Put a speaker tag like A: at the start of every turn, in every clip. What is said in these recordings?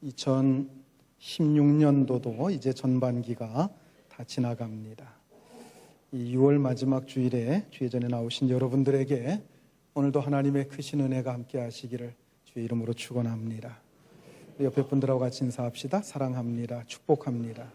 A: 2016년도도 이제 전반기가 다 지나갑니다. 이 6월 마지막 주일에 주예전에 나오신 여러분들에게 오늘도 하나님의 크신 은혜가 함께 하시기를 주의 이름으로 축원합니다. 우리 옆에 분들하고 같이 인사합시다. 사랑합니다. 축복합니다.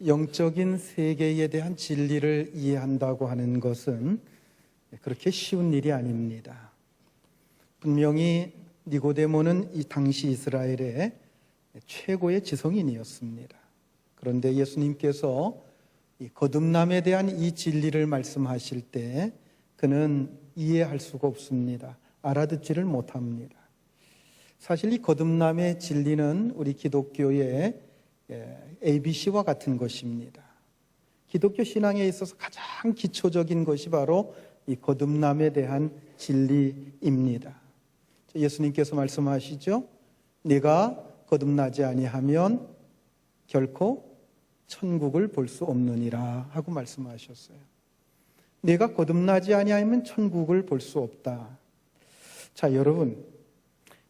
A: 영적인 세계에 대한 진리를 이해한다고 하는 것은 그렇게 쉬운 일이 아닙니다. 분명히 니고데모는 이 당시 이스라엘의 최고의 지성인이었습니다. 그런데 예수님께서 이 거듭남에 대한 이 진리를 말씀하실 때 그는 이해할 수가 없습니다. 알아듣지를 못합니다. 사실 이 거듭남의 진리는 우리 기독교의 ABC와 같은 것입니다. 기독교 신앙에 있어서 가장 기초적인 것이 바로 이 거듭남에 대한 진리입니다. 예수님께서 말씀하시죠. 네가 거듭나지 아니하면 결코 천국을 볼 수 없느니라 하고 말씀하셨어요. 네가 거듭나지 아니하면 천국을 볼 수 없다. 자,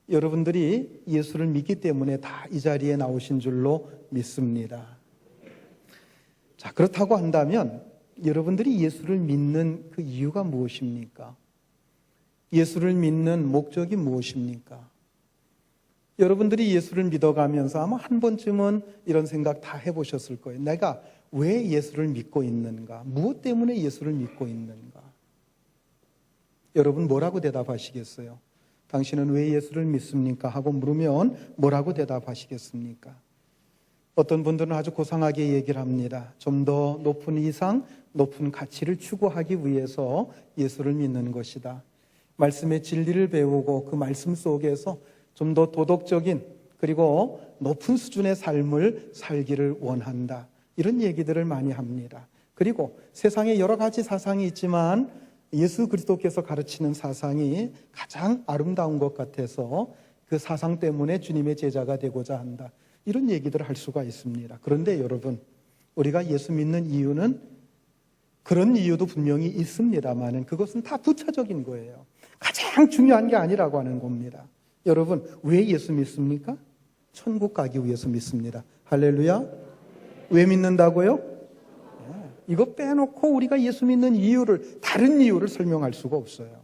A: 여러분들이 예수를 믿기 때문에 다 이 자리에 나오신 줄로 믿습니다. 자, 그렇다고 한다면 여러분들이 예수를 믿는 그 이유가 무엇입니까? 예수를 믿는 목적이 무엇입니까? 여러분들이 예수를 믿어가면서 아마 한 번쯤은 이런 생각 다 해보셨을 거예요. 내가 왜 예수를 믿고 있는가? 무엇 때문에 예수를 믿고 있는가? 여러분 뭐라고 대답하시겠어요? 당신은 왜 예수를 믿습니까? 하고 물으면 뭐라고 대답하시겠습니까? 어떤 분들은 아주 고상하게 얘기를 합니다. 좀 더 높은 이상, 높은 가치를 추구하기 위해서 예수를 믿는 것이다. 말씀의 진리를 배우고 그 말씀 속에서 좀 더 도덕적인 그리고 높은 수준의 삶을 살기를 원한다. 이런 얘기들을 많이 합니다. 그리고 세상에 여러 가지 사상이 있지만 예수 그리스도께서 가르치는 사상이 가장 아름다운 것 같아서 그 사상 때문에 주님의 제자가 되고자 한다. 이런 얘기들을 할 수가 있습니다. 그런데 여러분, 우리가 예수 믿는 이유는 그런 이유도 분명히 있습니다만 그것은 다 부차적인 거예요. 가장 중요한 게 아니라고 하는 겁니다. 여러분, 왜 예수 믿습니까? 천국 가기 위해서 믿습니다. 할렐루야. 왜 믿는다고요? 이거 빼놓고 우리가 예수 믿는 이유를, 다른 이유를 설명할 수가 없어요.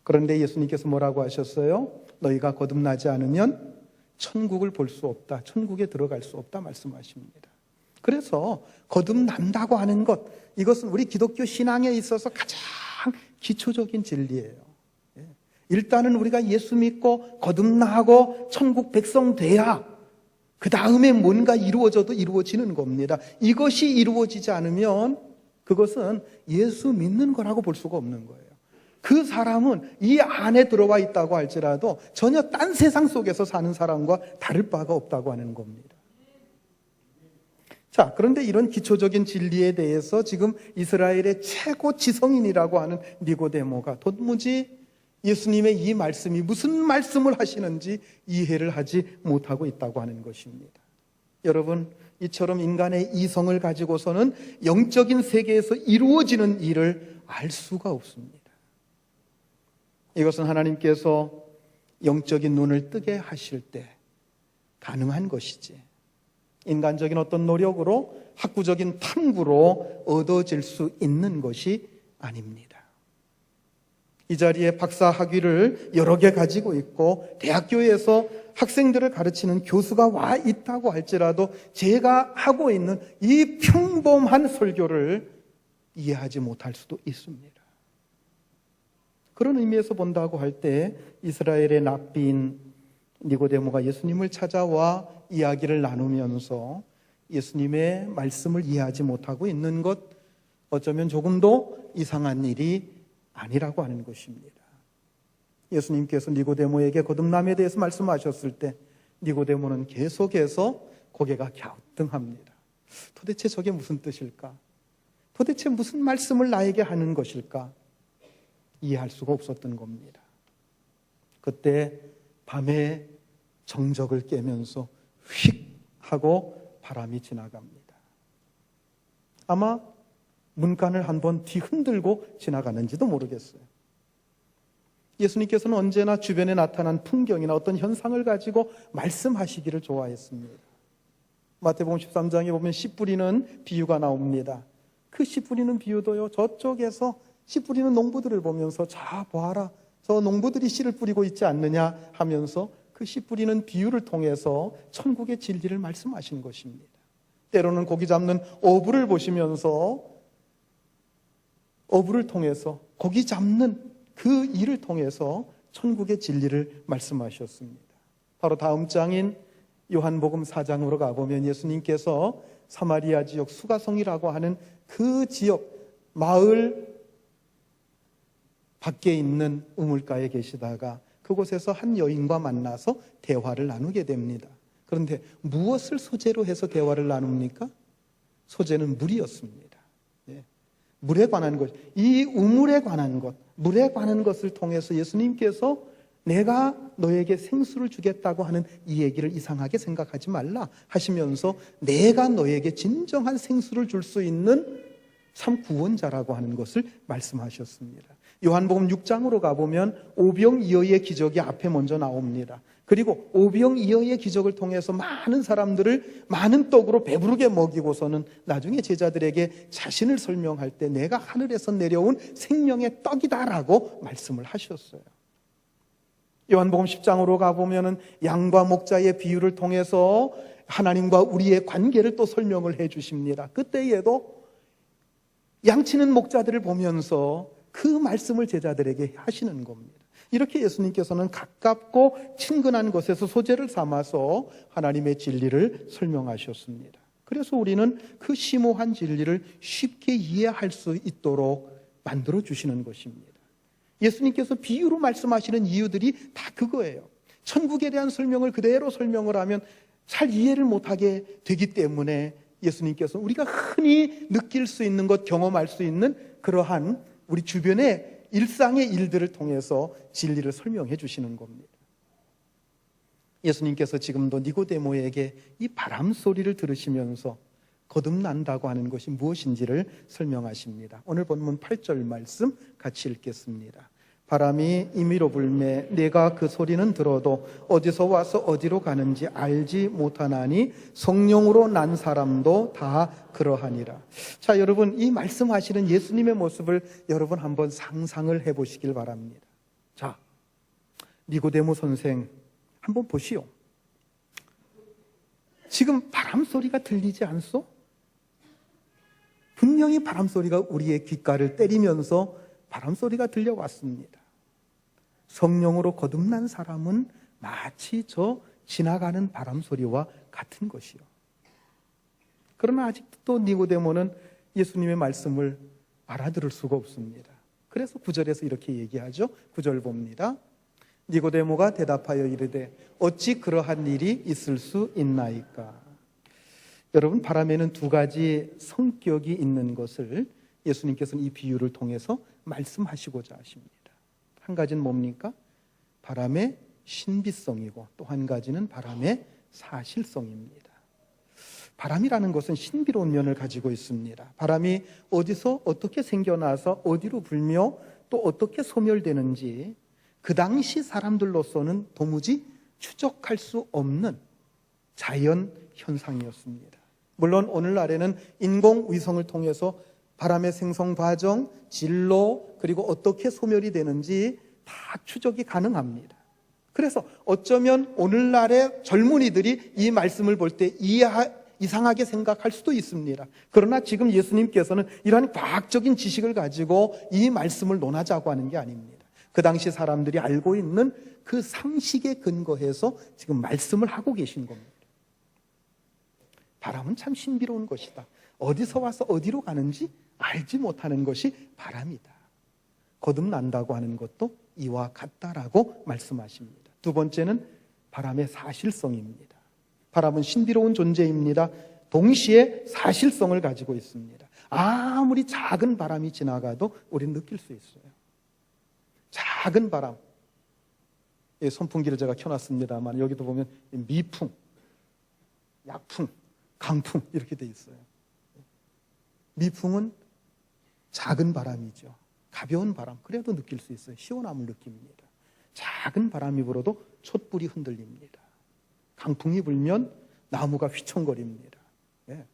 A: 그런데 예수님께서 뭐라고 하셨어요? 너희가 거듭나지 않으면 천국을 볼 수 없다. 천국에 들어갈 수 없다 말씀하십니다. 그래서 거듭난다고 하는 것, 이것은 우리 기독교 신앙에 있어서 가장 기초적인 진리예요. 일단은 우리가 예수 믿고 거듭나고 천국 백성 돼야 그 다음에 뭔가 이루어져도 이루어지는 겁니다. 이것이 이루어지지 않으면 그것은 예수 믿는 거라고 볼 수가 없는 거예요. 그 사람은 이 안에 들어와 있다고 할지라도 전혀 딴 세상 속에서 사는 사람과 다를 바가 없다고 하는 겁니다. 자, 그런데 이런 기초적인 진리에 대해서 지금 이스라엘의 최고 지성인이라고 하는 니고데모가 도무지 예수님의 이 말씀이 무슨 말씀을 하시는지 이해를 하지 못하고 있다고 하는 것입니다. 여러분, 이처럼 인간의 이성을 가지고서는 영적인 세계에서 이루어지는 일을 알 수가 없습니다. 이것은 하나님께서 영적인 눈을 뜨게 하실 때 가능한 것이지 인간적인 어떤 노력으로 학구적인 탐구로 얻어질 수 있는 것이 아닙니다. 이 자리에 박사 학위를 여러 개 가지고 있고 대학교에서 학생들을 가르치는 교수가 와 있다고 할지라도 제가 하고 있는 이 평범한 설교를 이해하지 못할 수도 있습니다. 그런 의미에서 본다고 할 때 이스라엘의 랍비인 니고데모가 예수님을 찾아와 이야기를 나누면서 예수님의 말씀을 이해하지 못하고 있는 것, 어쩌면 조금도 이상한 일이 아니라고 하는 것입니다. 예수님께서 니고데모에게 거듭남에 대해서 말씀하셨을 때 니고데모는 계속해서 고개가 갸우뚱합니다. 도대체 저게 무슨 뜻일까? 도대체 무슨 말씀을 나에게 하는 것일까? 이해할 수가 없었던 겁니다. 그때 밤에 정적을 깨면서 휙 하고 바람이 지나갑니다. 아마 문간을 한번 뒤흔들고 지나가는지도 모르겠어요. 예수님께서는 언제나 주변에 나타난 풍경이나 어떤 현상을 가지고 말씀하시기를 좋아했습니다. 마태복음 13장에 보면 씨 뿌리는 비유가 나옵니다. 그 씨 뿌리는 비유도요, 저쪽에서 씨 뿌리는 농부들을 보면서 자 보아라, 저 농부들이 씨를 뿌리고 있지 않느냐 하면서 그 씨 뿌리는 비유를 통해서 천국의 진리를 말씀하신 것입니다. 때로는 고기 잡는 어부를 보시면서 어부를 통해서 고기 잡는 그 일을 통해서 천국의 진리를 말씀하셨습니다. 바로 다음 장인 요한복음 4장으로 가보면 예수님께서 사마리아 지역 수가성이라고 하는 그 지역 마을 밖에 있는 우물가에 계시다가 그곳에서 한 여인과 만나서 대화를 나누게 됩니다. 그런데 무엇을 소재로 해서 대화를 나눕니까? 소재는 물이었습니다. 물에 관한 것, 이 우물에 관한 것, 물에 관한 것을 통해서 예수님께서 내가 너에게 생수를 주겠다고 하는 이 얘기를 이상하게 생각하지 말라 하시면서 내가 너에게 진정한 생수를 줄 수 있는 참 구원자라고 하는 것을 말씀하셨습니다. 요한복음 6장으로 가보면 오병이어의 기적이 앞에 먼저 나옵니다. 그리고 오병이어의 기적을 통해서 많은 사람들을 많은 떡으로 배부르게 먹이고서는 나중에 제자들에게 자신을 설명할 때 내가 하늘에서 내려온 생명의 떡이다라고 말씀을 하셨어요. 요한복음 10장으로 가보면 양과 목자의 비유를 통해서 하나님과 우리의 관계를 또 설명을 해 주십니다. 그때에도 양치는 목자들을 보면서 그 말씀을 제자들에게 하시는 겁니다. 이렇게 예수님께서는 가깝고 친근한 것에서 소재를 삼아서 하나님의 진리를 설명하셨습니다. 그래서 우리는 그 심오한 진리를 쉽게 이해할 수 있도록 만들어 주시는 것입니다. 예수님께서 비유로 말씀하시는 이유들이 다 그거예요. 천국에 대한 설명을 그대로 설명을 하면 잘 이해를 못하게 되기 때문에 예수님께서 우리가 흔히 느낄 수 있는 것, 경험할 수 있는 그러한 우리 주변의 일상의 일들을 통해서 진리를 설명해 주시는 겁니다. 예수님께서 지금도 니고데모에게 이 바람 소리를 들으시면서 거듭난다고 하는 것이 무엇인지를 설명하십니다. 오늘 본문 8절 말씀 같이 읽겠습니다. 바람이 임의로 불매 내가 그 소리는 들어도 어디서 와서 어디로 가는지 알지 못하나니 성령으로 난 사람도 다 그러하니라. 자, 여러분, 이 말씀하시는 예수님의 모습을 여러분 한번 상상을 해보시길 바랍니다. 자, 니고데모 선생 한번 보시오. 지금 바람 소리가 들리지 않소? 분명히 바람 소리가 우리의 귓가를 때리면서 바람 소리가 들려왔습니다. 성령으로 거듭난 사람은 마치 저 지나가는 바람 소리와 같은 것이요. 그러나 아직도 또 니고데모는 예수님의 말씀을 알아들을 수가 없습니다. 그래서 9절에서 이렇게 얘기하죠. 9절 봅니다. 니고데모가 대답하여 이르되 어찌 그러한 일이 있을 수 있나이까. 여러분, 바람에는 두 가지 성격이 있는 것을 예수님께서는 이 비유를 통해서 말씀하시고자 하십니다. 한 가지는 뭡니까? 바람의 신비성이고 또 한 가지는 바람의 사실성입니다. 바람이라는 것은 신비로운 면을 가지고 있습니다. 바람이 어디서 어떻게 생겨나서 어디로 불며 또 어떻게 소멸되는지 그 당시 사람들로서는 도무지 추적할 수 없는 자연 현상이었습니다. 물론 오늘날에는 인공위성을 통해서 바람의 생성 과정, 진로, 그리고 어떻게 소멸이 되는지 다 추적이 가능합니다. 그래서 어쩌면 오늘날의 젊은이들이 이 말씀을 볼 때 이상하게 생각할 수도 있습니다. 그러나 지금 예수님께서는 이러한 과학적인 지식을 가지고 이 말씀을 논하자고 하는 게 아닙니다. 그 당시 사람들이 알고 있는 그 상식에 근거해서 지금 말씀을 하고 계신 겁니다. 바람은 참 신비로운 것이다. 어디서 와서 어디로 가는지 알지 못하는 것이 바람이다. 거듭난다고 하는 것도 이와 같다라고 말씀하십니다. 두 번째는 바람의 사실성입니다. 바람은 신비로운 존재입니다. 동시에 사실성을 가지고 있습니다. 아무리 작은 바람이 지나가도 우리는 느낄 수 있어요. 작은 바람. 선풍기를 제가 켜놨습니다만 여기도 보면 미풍, 약풍, 강풍 이렇게 돼 있어요. 미풍은 작은 바람이죠. 가벼운 바람, 그래도 느낄 수 있어요. 시원함을 느낍니다. 작은 바람이 불어도 촛불이 흔들립니다. 강풍이 불면 나무가 휘청거립니다. 예.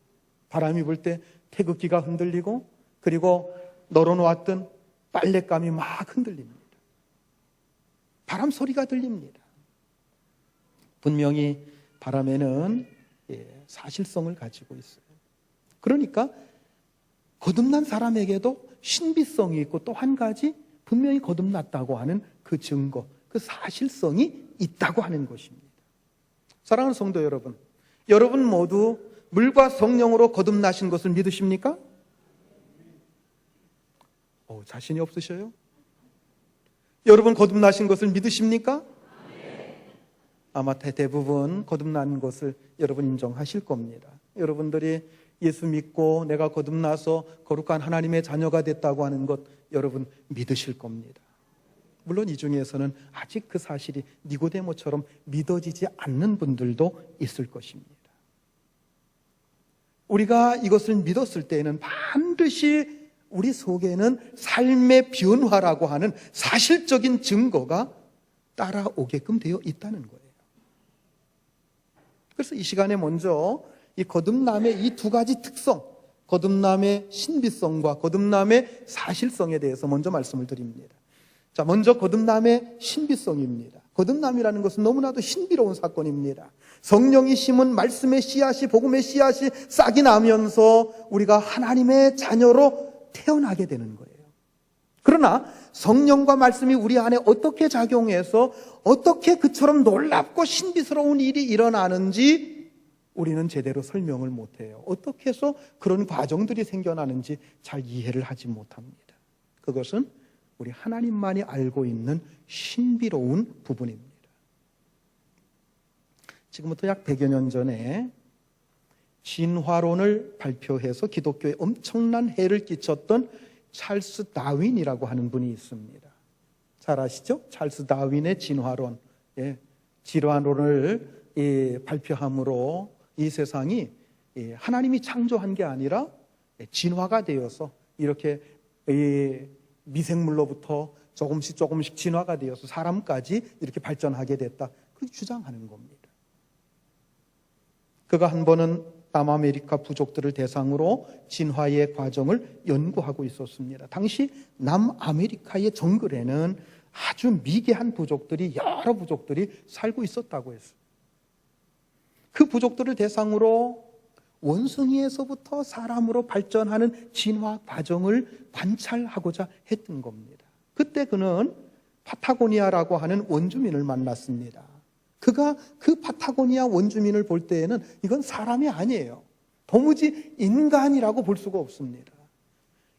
A: 바람이 불 때 태극기가 흔들리고, 그리고 널어놓았던 빨랫감이 막 흔들립니다. 바람 소리가 들립니다. 분명히 바람에는 사실성을 가지고 있어요. 그러니까 거듭난 사람에게도 신비성이 있고, 또 한 가지 분명히 거듭났다고 하는 그 증거, 그 사실성이 있다고 하는 것입니다. 사랑하는 성도 여러분, 여러분 모두 물과 성령으로 거듭나신 것을 믿으십니까? 자신이 없으셔요? 여러분 거듭나신 것을 믿으십니까? 아마 대부분 거듭난 것을 여러분 인정하실 겁니다. 여러분들이 예수 믿고 내가 거듭나서 거룩한 하나님의 자녀가 됐다고 하는 것 여러분 믿으실 겁니다. 물론 이 중에서는 아직 그 사실이 니고데모처럼 믿어지지 않는 분들도 있을 것입니다. 우리가 이것을 믿었을 때에는 반드시 우리 속에는 삶의 변화라고 하는 사실적인 증거가 따라오게끔 되어 있다는 거예요. 그래서 이 시간에 먼저 이 거듭남의 이 두 가지 특성, 거듭남의 신비성과 거듭남의 사실성에 대해서 먼저 말씀을 드립니다. 자, 먼저 거듭남의 신비성입니다. 거듭남이라는 것은 너무나도 신비로운 사건입니다. 성령이 심은 말씀의 씨앗이, 복음의 씨앗이 싹이 나면서 우리가 하나님의 자녀로 태어나게 되는 거예요. 그러나 성령과 말씀이 우리 안에 어떻게 작용해서 어떻게 그처럼 놀랍고 신비스러운 일이 일어나는지 우리는 제대로 설명을 못해요. 어떻게 해서 그런 과정들이 생겨나는지 잘 이해를 하지 못합니다. 그것은 우리 하나님만이 알고 있는 신비로운 부분입니다. 지금부터 약 100여 년 전에 진화론을 발표해서 기독교에 엄청난 해를 끼쳤던 찰스 다윈이라고 하는 분이 있습니다. 잘 아시죠? 찰스 다윈의 진화론. 진화론을 발표함으로 이 세상이 하나님이 창조한 게 아니라 진화가 되어서 이렇게 미생물로부터 조금씩 진화가 되어서 사람까지 이렇게 발전하게 됐다. 그렇게 주장하는 겁니다. 그가 한 번은 남아메리카 부족들을 대상으로 진화의 과정을 연구하고 있었습니다. 당시 남아메리카의 정글에는 아주 미개한 부족들이, 여러 부족들이 살고 있었다고 했어요. 그 부족들을 대상으로 원숭이에서부터 사람으로 발전하는 진화 과정을 관찰하고자 했던 겁니다. 그때 그는 파타고니아라고 하는 원주민을 만났습니다. 그가 그 파타고니아 원주민을 볼 때에는 이건 사람이 아니에요. 도무지 인간이라고 볼 수가 없습니다.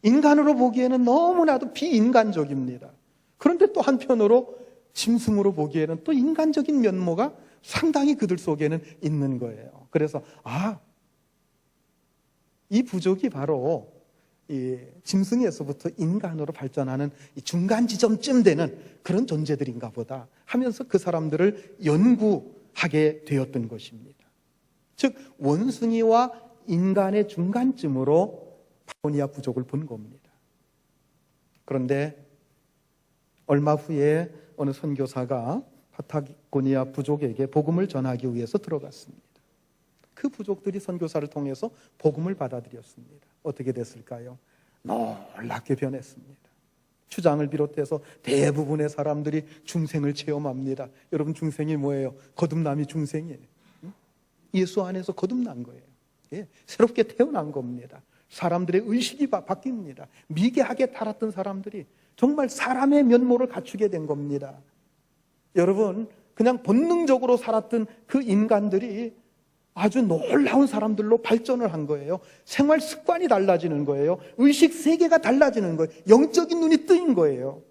A: 인간으로 보기에는 너무나도 비인간적입니다. 그런데 또 한편으로 짐승으로 보기에는 또 인간적인 면모가 상당히 그들 속에는 있는 거예요. 그래서 이 부족이 바로 이 짐승에서부터 인간으로 발전하는 이 중간 지점쯤 되는 그런 존재들인가 보다 하면서 그 사람들을 연구하게 되었던 것입니다. 즉 원숭이와 인간의 중간쯤으로 파타고니아 부족을 본 겁니다. 그런데 얼마 후에 어느 선교사가 파타고니아 부족에게 복음을 전하기 위해서 들어갔습니다. 그 부족들이 선교사를 통해서 복음을 받아들였습니다. 어떻게 됐을까요? 놀랍게 변했습니다. 추장을 비롯해서 대부분의 사람들이 중생을 체험합니다. 여러분, 중생이 뭐예요? 거듭남이 중생이에요. 예수 안에서 거듭난 거예요. 새롭게 태어난 겁니다. 사람들의 의식이 바뀝니다. 미개하게 살았던 사람들이 정말 사람의 면모를 갖추게 된 겁니다. 여러분, 그냥 본능적으로 살았던 그 인간들이 아주 놀라운 사람들로 발전을 한 거예요. 생활 습관이 달라지는 거예요. 의식 세계가 달라지는 거예요. 영적인 눈이 뜨인 거예요.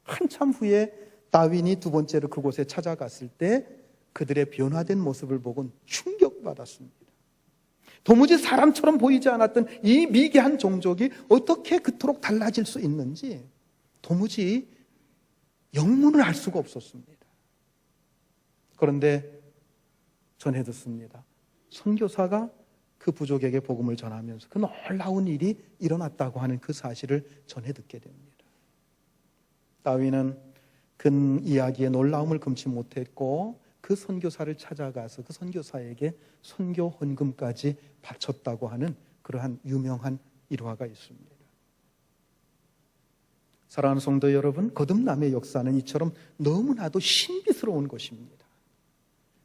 A: 한참 후에 다윈이 두 번째로 그곳에 찾아갔을 때 그들의 변화된 모습을 보고 충격받았습니다. 도무지 사람처럼 보이지 않았던 이 미개한 종족이 어떻게 그토록 달라질 수 있는지 도무지 영문을 알 수가 없었습니다. 그런데 전해 듣습니다. 선교사가 그 부족에게 복음을 전하면서 그 놀라운 일이 일어났다고 하는 그 사실을 전해 듣게 됩니다. 다윗은 그 이야기에 놀라움을 금치 못했고 그 선교사를 찾아가서 그 선교사에게 선교 헌금까지 바쳤다고 하는 그러한 유명한 일화가 있습니다. 사랑하는 성도 여러분, 거듭남의 역사는 이처럼 너무나도 신비스러운 것입니다.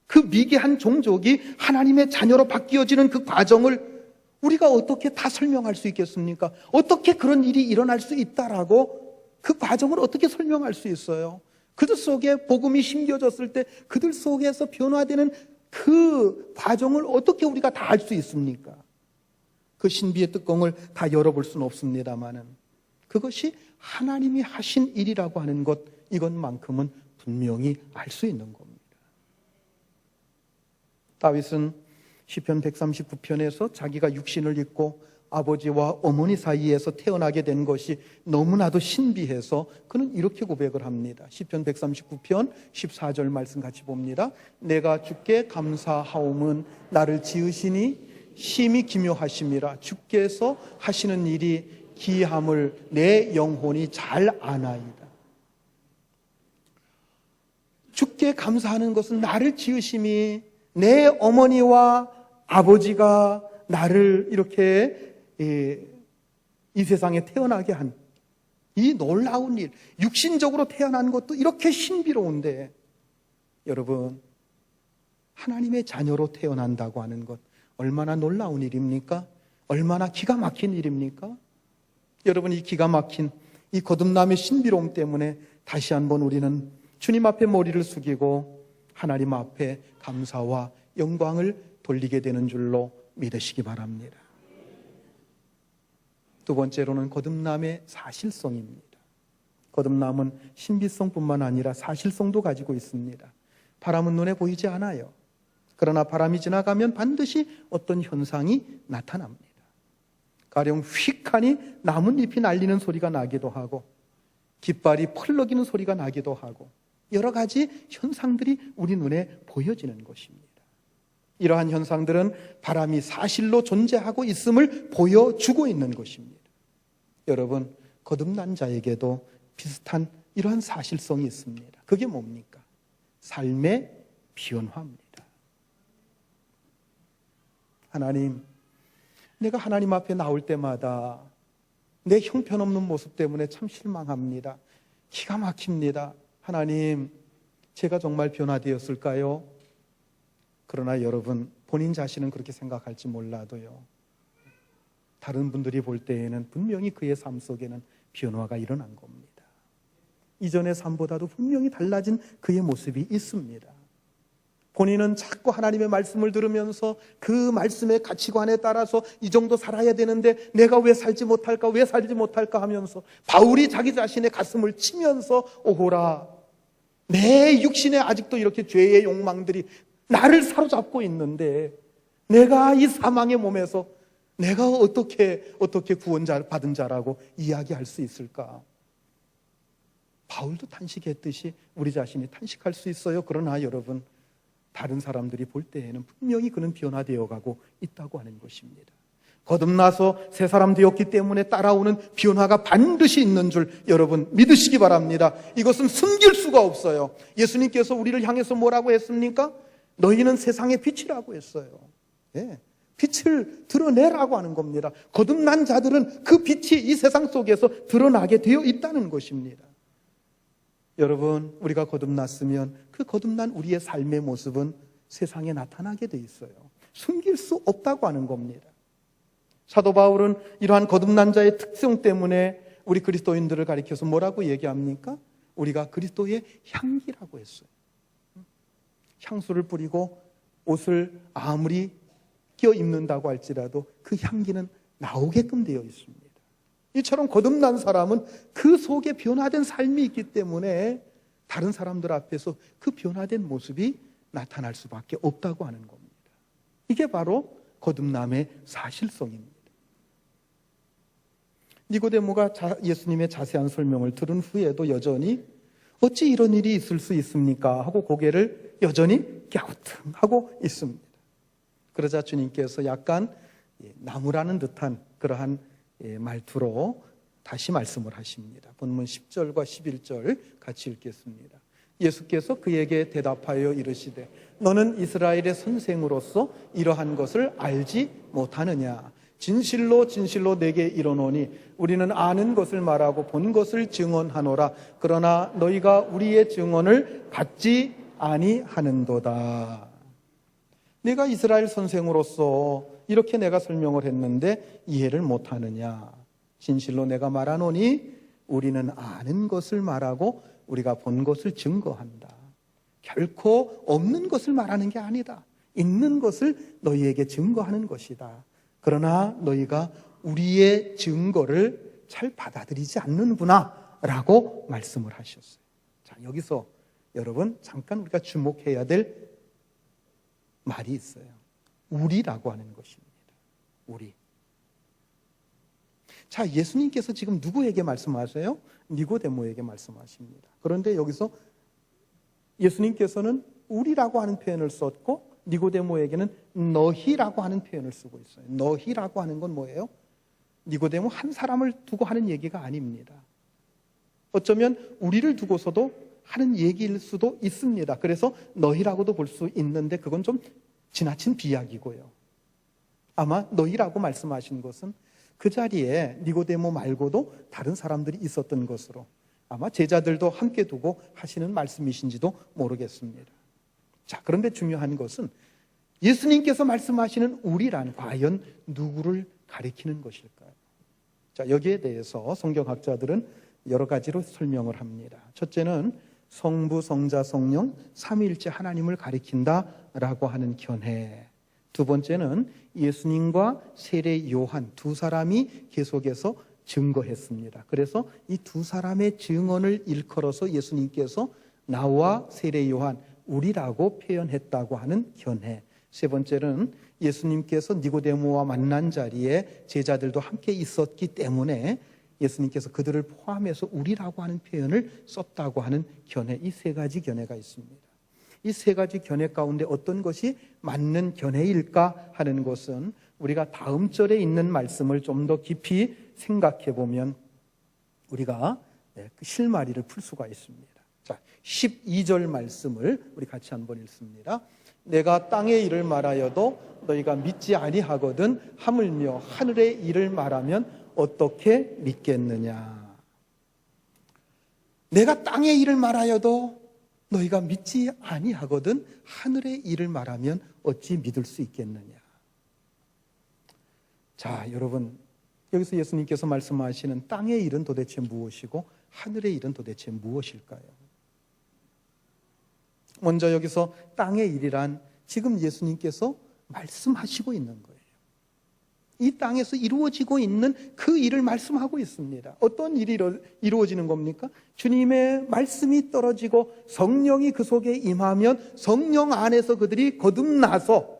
A: 그 미개한 종족이 하나님의 자녀로 바뀌어지는 그 과정을 우리가 어떻게 다 설명할 수 있겠습니까? 어떻게 그런 일이 일어날 수 있다라고 그 과정을 어떻게 설명할 수 있어요? 그들 속에 복음이 심겨졌을 때 그들 속에서 변화되는 그 과정을 어떻게 우리가 다 알 수 있습니까? 그 신비의 뚜껑을 다 열어볼 수는 없습니다만은 그것이 하나님이 하신 일이라고 하는 것, 이것만큼은 분명히 알 수 있는 겁니다. 다윗은 시편 139편에서 자기가 육신을 입고 아버지와 어머니 사이에서 태어나게 된 것이 너무나도 신비해서 그는 이렇게 고백을 합니다. 시편 139편 14절 말씀 같이 봅니다. 내가 주께 감사하옴은 나를 지으시니 심히 기묘하심이라. 주께서 하시는 일이 기함을 내 영혼이 잘 아나이다. 주께 감사하는 것은 나를 지으심이 내 어머니와 아버지가 나를 이렇게 이 세상에 태어나게 한 이 놀라운 일, 육신적으로 태어난 것도 이렇게 신비로운데 여러분, 하나님의 자녀로 태어난다고 하는 것 얼마나 놀라운 일입니까? 얼마나 기가 막힌 일입니까? 여러분, 이 기가 막힌 이 거듭남의 신비로움 때문에 다시 한번 우리는 주님 앞에 머리를 숙이고 하나님 앞에 감사와 영광을 돌리게 되는 줄로 믿으시기 바랍니다. 두 번째로는 거듭남의 사실성입니다. 거듭남은 신비성뿐만 아니라 사실성도 가지고 있습니다. 바람은 눈에 보이지 않아요. 그러나 바람이 지나가면 반드시 어떤 현상이 나타납니다. 가령 휙하니 나뭇잎이 날리는 소리가 나기도 하고 깃발이 펄럭이는 소리가 나기도 하고 여러 가지 현상들이 우리 눈에 보여지는 것입니다. 이러한 현상들은 바람이 사실로 존재하고 있음을 보여주고 있는 것입니다. 여러분, 거듭난 자에게도 비슷한 이러한 사실성이 있습니다. 그게 뭡니까? 삶의 변화입니다. 하나님, 내가 하나님 앞에 나올 때마다 내 형편없는 모습 때문에 참 실망합니다. 기가 막힙니다. 하나님, 제가 정말 변화되었을까요? 그러나 여러분, 본인 자신은 그렇게 생각할지 몰라도요, 다른 분들이 볼 때에는 분명히 그의 삶 속에는 변화가 일어난 겁니다. 이전의 삶보다도 분명히 달라진 그의 모습이 있습니다. 본인은 자꾸 하나님의 말씀을 들으면서 그 말씀의 가치관에 따라서 이 정도 살아야 되는데 내가 왜 살지 못할까 하면서 바울이 자기 자신의 가슴을 치면서 오호라, 내 육신에 아직도 이렇게 죄의 욕망들이 나를 사로잡고 있는데 내가 이 사망의 몸에서 내가 어떻게 구원자 받은 자라고 이야기할 수 있을까? 바울도 탄식했듯이 우리 자신이 탄식할 수 있어요. 그러나 여러분, 다른 사람들이 볼 때에는 분명히 그는 변화되어 가고 있다고 하는 것입니다. 거듭나서 새 사람 되었기 때문에 따라오는 변화가 반드시 있는 줄 여러분 믿으시기 바랍니다. 이것은 숨길 수가 없어요. 예수님께서 우리를 향해서 뭐라고 했습니까? 너희는 세상의 빛이라고 했어요. 예, 빛을 드러내라고 하는 겁니다. 거듭난 자들은 그 빛이 이 세상 속에서 드러나게 되어 있다는 것입니다. 여러분, 우리가 거듭났으면 그 거듭난 우리의 삶의 모습은 세상에 나타나게 돼 있어요. 숨길 수 없다고 하는 겁니다. 사도 바울은 이러한 거듭난 자의 특성 때문에 우리 그리스도인들을 가리켜서 뭐라고 얘기합니까? 우리가 그리스도의 향기라고 했어요. 향수를 뿌리고 옷을 아무리 껴 입는다고 할지라도 그 향기는 나오게끔 되어 있습니다. 이처럼 거듭난 사람은 그 속에 변화된 삶이 있기 때문에 다른 사람들 앞에서 그 변화된 모습이 나타날 수밖에 없다고 하는 겁니다. 이게 바로 거듭남의 사실성입니다. 니고데모가 예수님의 자세한 설명을 들은 후에도 여전히 어찌 이런 일이 있을 수 있습니까? 하고 고개를 여전히 갸우뚱하고 있습니다. 그러자 주님께서 약간 나무라는 듯한 그러한 말투로 다시 말씀을 하십니다. 본문 10절과 11절 같이 읽겠습니다. 예수께서 그에게 대답하여 이르시되 너는 이스라엘의 선생으로서 이러한 것을 알지 못하느냐? 진실로 진실로 내게 이르노니 우리는 아는 것을 말하고 본 것을 증언하노라. 그러나 너희가 우리의 증언을 받지 아니하는도다. 내가 이스라엘 선생으로서 이렇게 내가 설명을 했는데 이해를 못하느냐? 진실로 내가 말하노니 우리는 아는 것을 말하고 우리가 본 것을 증거한다. 결코 없는 것을 말하는 게 아니다. 있는 것을 너희에게 증거하는 것이다. 그러나 너희가 우리의 증거를 잘 받아들이지 않는구나 라고 말씀을 하셨어요. 자, 여기서 여러분 잠깐 우리가 주목해야 될 말이 있어요. 우리라고 하는 것입니다. 우리. 자, 예수님께서 지금 누구에게 말씀하세요? 니고데모에게 말씀하십니다. 그런데 여기서 예수님께서는 우리라고 하는 표현을 썼고 니고데모에게는 너희라고 하는 표현을 쓰고 있어요. 너희라고 하는 건 뭐예요? 니고데모 한 사람을 두고 하는 얘기가 아닙니다. 어쩌면 우리를 두고서도 하는 얘기일 수도 있습니다. 그래서 너희라고도 볼 수 있는데 그건 좀 지나친 비약이고요. 아마 너희라고 말씀하신 것은 그 자리에 니고데모 말고도 다른 사람들이 있었던 것으로 아마 제자들도 함께 두고 하시는 말씀이신지도 모르겠습니다. 자, 그런데 중요한 것은 예수님께서 말씀하시는 우리란 과연 누구를 가리키는 것일까요? 자, 여기에 대해서 성경학자들은 여러 가지로 설명을 합니다. 첫째는 성부, 성자, 성령, 삼위일체 하나님을 가리킨다라고 하는 견해. 두 번째는 예수님과 세례 요한 두 사람이 계속해서 증거했습니다. 그래서 이 두 사람의 증언을 일컬어서 예수님께서 나와 세례 요한, 우리라고 표현했다고 하는 견해. 세 번째는 예수님께서 니고데모와 만난 자리에 제자들도 함께 있었기 때문에 예수님께서 그들을 포함해서 우리라고 하는 표현을 썼다고 하는 견해. 이 세 가지 견해가 있습니다. 이 세 가지 견해 가운데 어떤 것이 맞는 견해일까 하는 것은 우리가 다음 절에 있는 말씀을 좀 더 깊이 생각해 보면 우리가 그 실마리를 풀 수가 있습니다. 자, 12절 말씀을 우리 같이 한번 읽습니다. 내가 땅의 일을 말하여도 너희가 믿지 아니하거든 하물며 하늘의 일을 말하면 어떻게 믿겠느냐? 내가 땅의 일을 말하여도 너희가 믿지 아니하거든 하늘의 일을 말하면 어찌 믿을 수 있겠느냐? 자, 여러분, 여기서 예수님께서 말씀하시는 땅의 일은 도대체 무엇이고 하늘의 일은 도대체 무엇일까요? 먼저 여기서 땅의 일이란 지금 예수님께서 말씀하시고 있는 거예요. 이 땅에서 이루어지고 있는 그 일을 말씀하고 있습니다. 어떤 일이 이루어지는 겁니까? 주님의 말씀이 떨어지고 성령이 그 속에 임하면 성령 안에서 그들이 거듭나서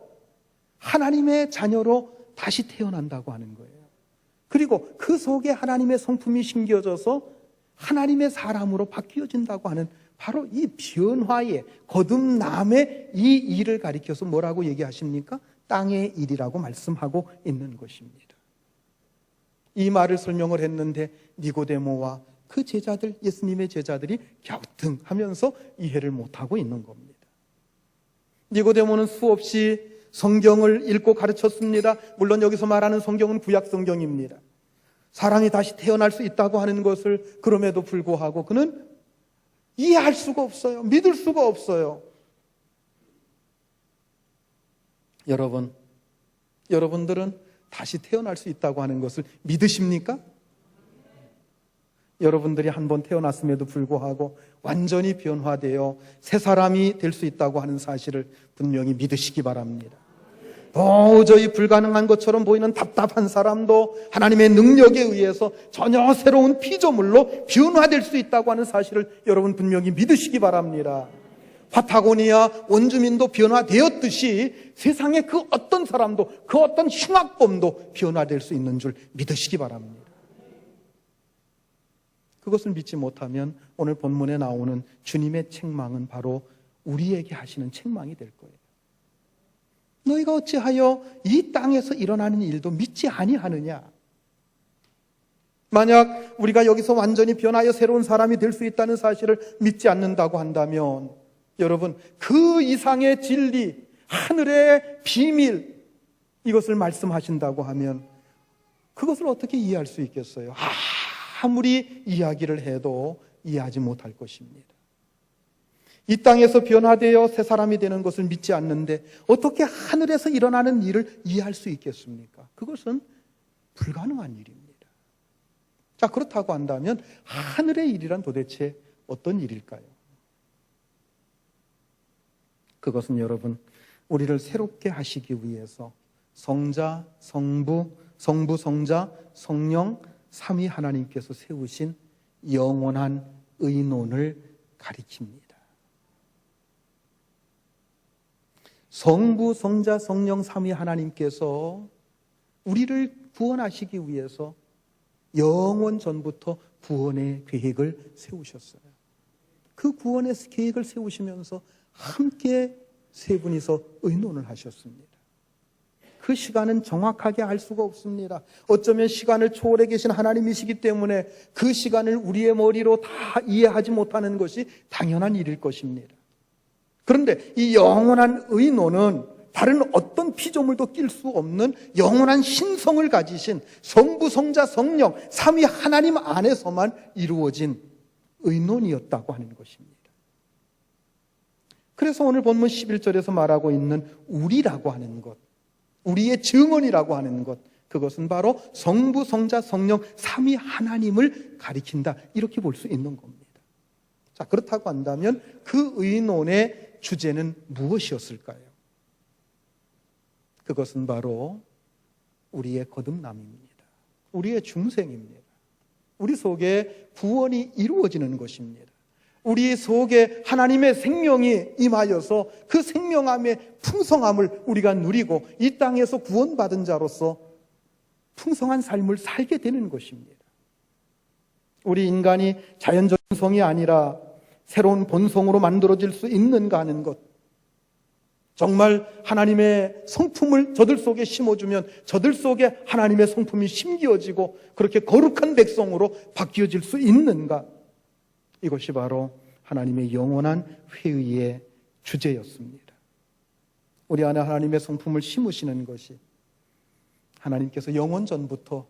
A: 하나님의 자녀로 다시 태어난다고 하는 거예요. 그리고 그 속에 하나님의 성품이 심겨져서 하나님의 사람으로 바뀌어진다고 하는 바로 이 변화의 거듭남의 이 일을 가리켜서 뭐라고 얘기하십니까? 땅의 일이라고 말씀하고 있는 것입니다. 이 말을 설명을 했는데 니고데모와 그 제자들, 예수님의 제자들이 갸우뚱하면서 이해를 못하고 있는 겁니다. 니고데모는 수없이 성경을 읽고 가르쳤습니다. 물론 여기서 말하는 성경은 구약 성경입니다. 사람이 다시 태어날 수 있다고 하는 것을 그럼에도 불구하고 그는 이해할 수가 없어요. 믿을 수가 없어요. 여러분들은 다시 태어날 수 있다고 하는 것을 믿으십니까? 여러분들이 한번 태어났음에도 불구하고 완전히 변화되어 새 사람이 될 수 있다고 하는 사실을 분명히 믿으시기 바랍니다. 도저히 불가능한 것처럼 보이는 답답한 사람도 하나님의 능력에 의해서 전혀 새로운 피조물로 변화될 수 있다고 하는 사실을 여러분 분명히 믿으시기 바랍니다. 파타고니아 원주민도 변화되었듯이 세상의 그 어떤 사람도 그 어떤 흉악범도 변화될 수 있는 줄 믿으시기 바랍니다. 그것을 믿지 못하면 오늘 본문에 나오는 주님의 책망은 바로 우리에게 하시는 책망이 될 거예요. 너희가 어찌하여 이 땅에서 일어나는 일도 믿지 아니하느냐? 만약 우리가 여기서 완전히 변하여 새로운 사람이 될 수 있다는 사실을 믿지 않는다고 한다면 여러분, 그 이상의 진리, 하늘의 비밀, 이것을 말씀하신다고 하면 그것을 어떻게 이해할 수 있겠어요? 아무리 이야기를 해도 이해하지 못할 것입니다. 이 땅에서 변화되어 새 사람이 되는 것을 믿지 않는데 어떻게 하늘에서 일어나는 일을 이해할 수 있겠습니까? 그것은 불가능한 일입니다. 자, 그렇다고 한다면 하늘의 일이란 도대체 어떤 일일까요? 그것은 여러분, 우리를 새롭게 하시기 위해서 성자, 성부, 성자, 성령, 삼위 하나님께서 세우신 영원한 의논을 가리킵니다. 성부, 성자, 성령, 삼위 하나님께서 우리를 구원하시기 위해서 영원 전부터 구원의 계획을 세우셨어요. 그 구원의 계획을 세우시면서 함께 세 분이서 의논을 하셨습니다. 그 시간은 정확하게 알 수가 없습니다. 어쩌면 시간을 초월해 계신 하나님이시기 때문에 그 시간을 우리의 머리로 다 이해하지 못하는 것이 당연한 일일 것입니다. 그런데 이 영원한 의논은 다른 어떤 피조물도 낄 수 없는 영원한 신성을 가지신 성부, 성자, 성령, 삼위 하나님 안에서만 이루어진 의논이었다고 하는 것입니다. 그래서 오늘 본문 11절에서 말하고 있는 우리라고 하는 것, 우리의 증언이라고 하는 것, 그것은 바로 성부, 성자, 성령, 삼위 하나님을 가리킨다, 이렇게 볼 수 있는 겁니다. 자, 그렇다고 한다면 그 의논의 주제는 무엇이었을까요? 그것은 바로 우리의 거듭남입니다. 우리의 중생입니다. 우리 속에 구원이 이루어지는 것입니다. 우리 속에 하나님의 생명이 임하여서 그 생명함의 풍성함을 우리가 누리고 이 땅에서 구원받은 자로서 풍성한 삶을 살게 되는 것입니다. 우리 인간이 자연적인 성이 아니라 새로운 본성으로 만들어질 수 있는가 하는 것, 정말 하나님의 성품을 저들 속에 심어주면 저들 속에 하나님의 성품이 심겨지고 그렇게 거룩한 백성으로 바뀌어질 수 있는가? 이것이 바로 하나님의 영원한 회의의 주제였습니다. 우리 안에 하나님의 성품을 심으시는 것이 하나님께서 영원 전부터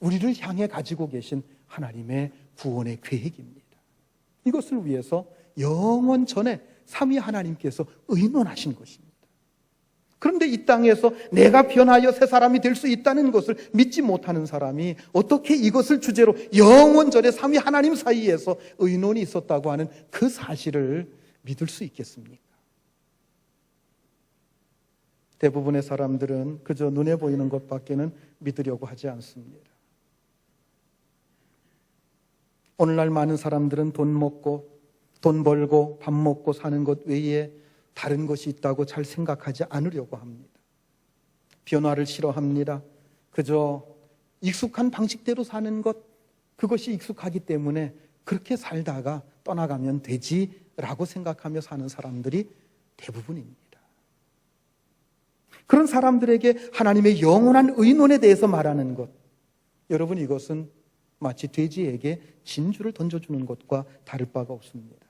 A: 우리를 향해 가지고 계신 하나님의 구원의 계획입니다. 이것을 위해서 영원 전에 삼위 하나님께서 의논하신 것입니다. 그런데 이 땅에서 내가 변하여 새 사람이 될 수 있다는 것을 믿지 못하는 사람이 어떻게 이것을 주제로 영원 전에 삼위 하나님 사이에서 의논이 있었다고 하는 그 사실을 믿을 수 있겠습니까? 대부분의 사람들은 그저 눈에 보이는 것밖에는 믿으려고 하지 않습니다. 오늘날 많은 사람들은 돈 벌고 밥 먹고 사는 것 외에 다른 것이 있다고 잘 생각하지 않으려고 합니다. 변화를 싫어합니다. 그저 익숙한 방식대로 사는 것, 그것이 익숙하기 때문에 그렇게 살다가 떠나가면 되지라고 생각하며 사는 사람들이 대부분입니다. 그런 사람들에게 하나님의 영원한 의논에 대해서 말하는 것, 여러분, 이것은 마치 돼지에게 진주를 던져주는 것과 다를 바가 없습니다.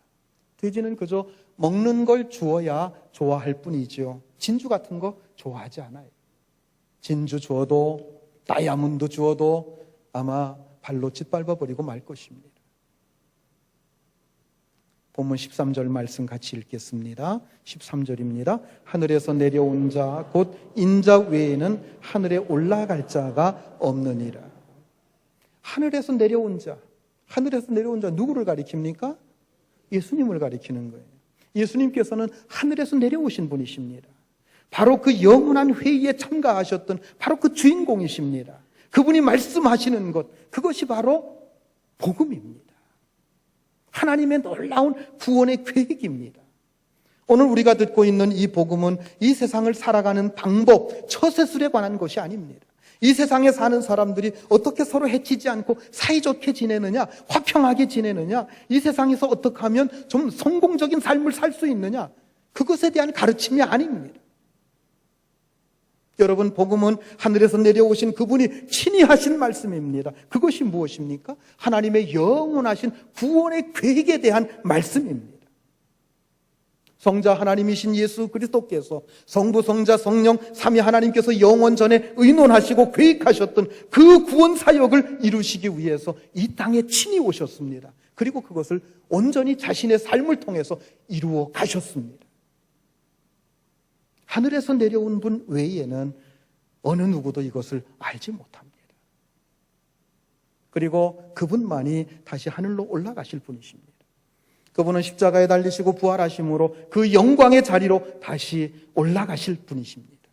A: 돼지는 그저 먹는 걸 주어야 좋아할 뿐이죠. 진주 같은 거 좋아하지 않아요. 진주 주어도 다이아몬드 주어도 아마 발로 짓밟아버리고 말 것입니다. 본문 13절 말씀 같이 읽겠습니다. 13절입니다. 하늘에서 내려온 자 곧 인자 외에는 하늘에 올라갈 자가 없느니라. 하늘에서 내려온 자, 누구를 가리킵니까? 예수님을 가리키는 거예요. 예수님께서는 하늘에서 내려오신 분이십니다. 바로 그 영원한 회의에 참가하셨던 바로 그 주인공이십니다. 그분이 말씀하시는 것, 그것이 바로 복음입니다. 하나님의 놀라운 구원의 계획입니다. 오늘 우리가 듣고 있는 이 복음은 이 세상을 살아가는 방법, 처세술에 관한 것이 아닙니다. 이 세상에 사는 사람들이 어떻게 서로 해치지 않고 사이좋게 지내느냐, 화평하게 지내느냐, 이 세상에서 어떻게 하면 좀 성공적인 삶을 살 수 있느냐, 그것에 대한 가르침이 아닙니다. 여러분, 복음은 하늘에서 내려오신 그분이 친히 하신 말씀입니다. 그것이 무엇입니까? 하나님의 영원하신 구원의 계획에 대한 말씀입니다. 성자 하나님이신 예수 그리스도께서 성부, 성자, 성령 삼위 하나님께서 영원 전에 의논하시고 계획하셨던 그 구원 사역을 이루시기 위해서 이 땅에 친히 오셨습니다. 그리고 그것을 온전히 자신의 삶을 통해서 이루어 가셨습니다. 하늘에서 내려온 분 외에는 어느 누구도 이것을 알지 못합니다. 그리고 그분만이 다시 하늘로 올라가실 분이십니다. 그분은 십자가에 달리시고 부활하심으로 그 영광의 자리로 다시 올라가실 분이십니다.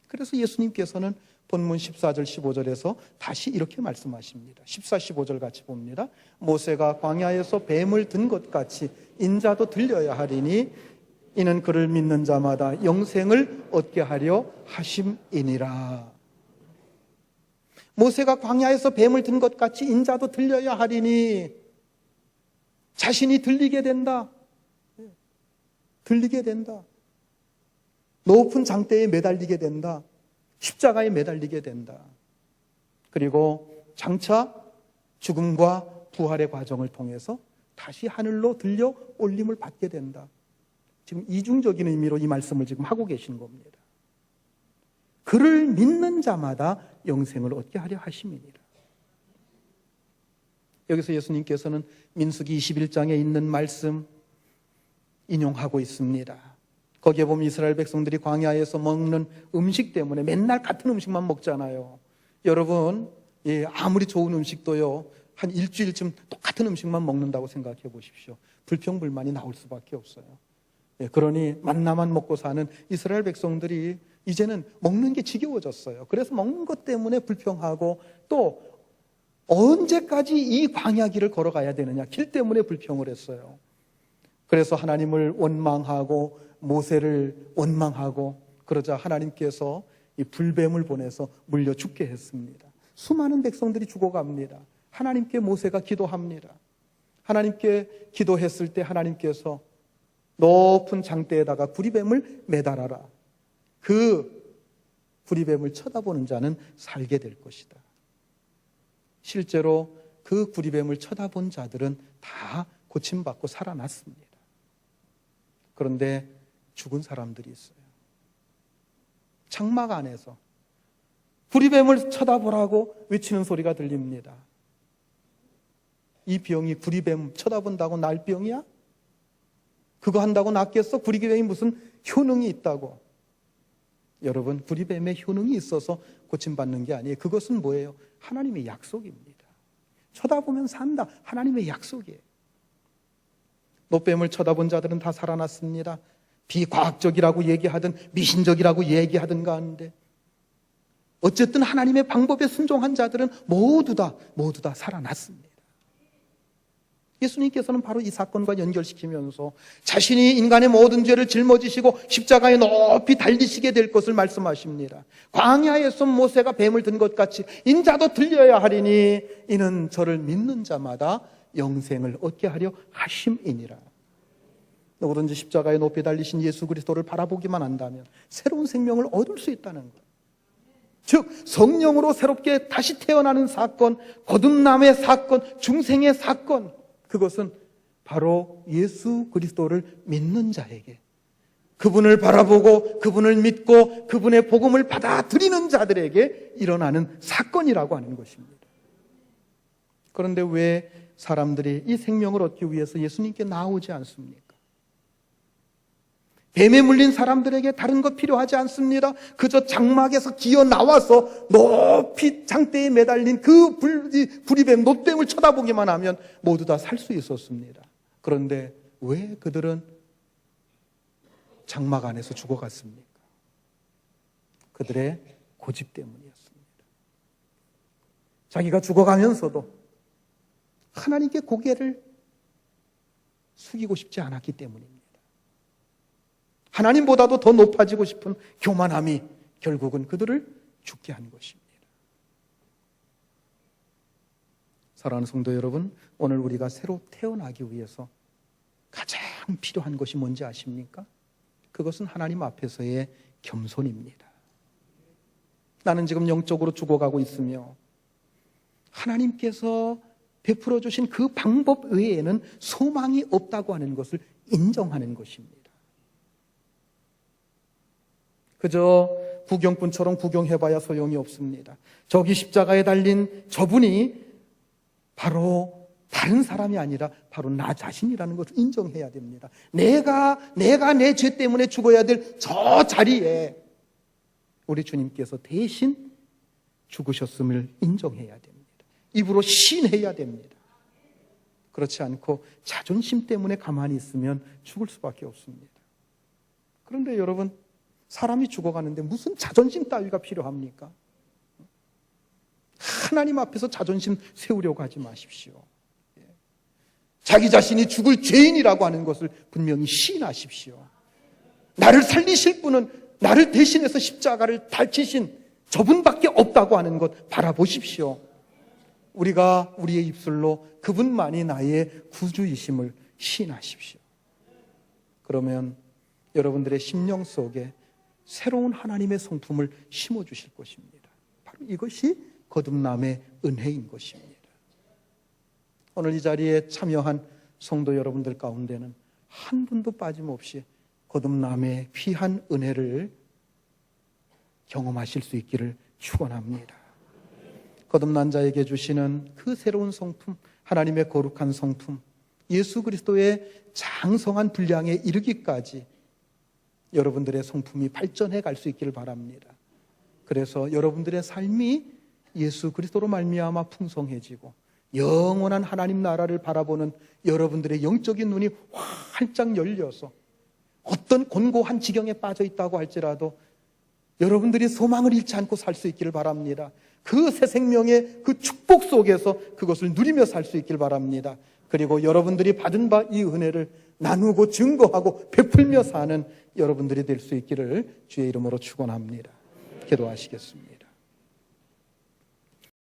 A: 그래서 예수님께서는 본문 14절 15절에서 다시 이렇게 말씀하십니다. 14, 15절 같이 봅니다. 모세가 광야에서 뱀을 든 것 같이 인자도 들려야 하리니 이는 그를 믿는 자마다 영생을 얻게 하려 하심이니라. 모세가 광야에서 뱀을 든 것 같이 인자도 들려야 하리니, 자신이 들리게 된다. 들리게 된다. 높은 장대에 매달리게 된다. 십자가에 매달리게 된다. 그리고 장차 죽음과 부활의 과정을 통해서 다시 하늘로 들려 올림을 받게 된다. 지금 이중적인 의미로 이 말씀을 지금 하고 계신 겁니다. 그를 믿는 자마다 영생을 얻게 하려 하심이니라. 여기서 예수님께서는 민수기 21장에 있는 말씀 인용하고 있습니다. 거기에 보면 이스라엘 백성들이 광야에서 먹는 음식 때문에 맨날 같은 음식만 먹잖아요. 여러분, 아무리 좋은 음식도요, 한 일주일쯤 똑같은 음식만 먹는다고 생각해 보십시오. 불평불만이 나올 수밖에 없어요. 그러니 만나만 먹고 사는 이스라엘 백성들이 이제는 먹는 게 지겨워졌어요. 그래서 먹는 것 때문에 불평하고, 또 언제까지 이 광야길을 걸어가야 되느냐, 길 때문에 불평을 했어요. 그래서 하나님을 원망하고 모세를 원망하고, 그러자 하나님께서 이 불뱀을 보내서 물려 죽게 했습니다. 수많은 백성들이 죽어갑니다. 하나님께 모세가 기도합니다. 하나님께 기도했을 때 하나님께서 높은 장대에다가 구리뱀을 매달아라. 그 구리뱀을 쳐다보는 자는 살게 될 것이다. 실제로 그 구리뱀을 쳐다본 자들은 다 고침받고 살아났습니다. 그런데 죽은 사람들이 있어요. 장막 안에서 구리뱀을 쳐다보라고 외치는 소리가 들립니다. 이 병이 구리뱀 쳐다본다고 날 병이야? 그거 한다고 낫겠어? 구리뱀이 무슨 효능이 있다고? 여러분, 구리뱀의 효능이 있어서 고침받는 게 아니에요. 그것은 뭐예요? 하나님의 약속입니다. 쳐다보면 산다. 하나님의 약속이에요. 노뱀을 쳐다본 자들은 다 살아났습니다. 비과학적이라고 얘기하든 미신적이라고 얘기하든가 하는데, 어쨌든 하나님의 방법에 순종한 자들은 모두 다 살아났습니다. 예수님께서는 바로 이 사건과 연결시키면서 자신이 인간의 모든 죄를 짊어지시고 십자가에 높이 달리시게 될 것을 말씀하십니다. 광야에서 모세가 뱀을 든 것 같이 인자도 들려야 하리니 이는 저를 믿는 자마다 영생을 얻게 하려 하심이니라. 누구든지 십자가에 높이 달리신 예수 그리스도를 바라보기만 한다면 새로운 생명을 얻을 수 있다는 것. 즉 성령으로 새롭게 다시 태어나는 사건, 거듭남의 사건, 중생의 사건, 그것은 바로 예수 그리스도를 믿는 자에게, 그분을 바라보고 그분을 믿고 그분의 복음을 받아들이는 자들에게 일어나는 사건이라고 하는 것입니다. 그런데 왜 사람들이 이 생명을 얻기 위해서 예수님께 나오지 않습니까? 뱀에 물린 사람들에게 다른 것 필요하지 않습니다. 그저 장막에서 기어 나와서 높이 장대에 매달린 그 구리뱀, 놋뱀을 쳐다보기만 하면 모두 다 살 수 있었습니다. 그런데 왜 그들은 장막 안에서 죽어갔습니까? 그들의 고집 때문이었습니다. 자기가 죽어가면서도 하나님께 고개를 숙이고 싶지 않았기 때문입니다. 하나님보다도 더 높아지고 싶은 교만함이 결국은 그들을 죽게 한 것입니다. 사랑하는 성도 여러분, 오늘 우리가 새로 태어나기 위해서 가장 필요한 것이 뭔지 아십니까? 그것은 하나님 앞에서의 겸손입니다. 나는 지금 영적으로 죽어가고 있으며 하나님께서 베풀어 주신 그 방법 외에는 소망이 없다고 하는 것을 인정하는 것입니다. 그저 구경꾼처럼 구경해봐야 소용이 없습니다. 저기 십자가에 달린 저분이 바로 다른 사람이 아니라 바로 나 자신이라는 것을 인정해야 됩니다. 내가 내 죄 때문에 죽어야 될 저 자리에 우리 주님께서 대신 죽으셨음을 인정해야 됩니다. 입으로 시인해야 됩니다. 그렇지 않고 자존심 때문에 가만히 있으면 죽을 수밖에 없습니다. 그런데 여러분, 사람이 죽어가는데 무슨 자존심 따위가 필요합니까? 하나님 앞에서 자존심 세우려고 하지 마십시오. 자기 자신이 죽을 죄인이라고 하는 것을 분명히 시인하십시오. 나를 살리실 분은 나를 대신해서 십자가를 달치신 저분밖에 없다고 하는 것 바라보십시오. 우리가 우리의 입술로 그분만이 나의 구주이심을 시인하십시오. 그러면 여러분들의 심령 속에 새로운 하나님의 성품을 심어주실 것입니다. 바로 이것이 거듭남의 은혜인 것입니다. 오늘 이 자리에 참여한 성도 여러분들 가운데는 한 분도 빠짐없이 거듭남의 귀한 은혜를 경험하실 수 있기를 축원합니다. 거듭난 자에게 주시는 그 새로운 성품, 하나님의 거룩한 성품, 예수 그리스도의 장성한 분량에 이르기까지 여러분들의 성품이 발전해 갈 수 있기를 바랍니다. 그래서 여러분들의 삶이 예수 그리스도로 말미암아 풍성해지고 영원한 하나님 나라를 바라보는 여러분들의 영적인 눈이 활짝 열려서 어떤 곤고한 지경에 빠져 있다고 할지라도 여러분들이 소망을 잃지 않고 살 수 있기를 바랍니다. 그 새 생명의 그 축복 속에서 그것을 누리며 살 수 있기를 바랍니다. 그리고 여러분들이 받은 바 이 은혜를 나누고 증거하고 베풀며 사는 여러분들이 될 수 있기를 주의 이름으로 축원합니다. 기도하시겠습니다.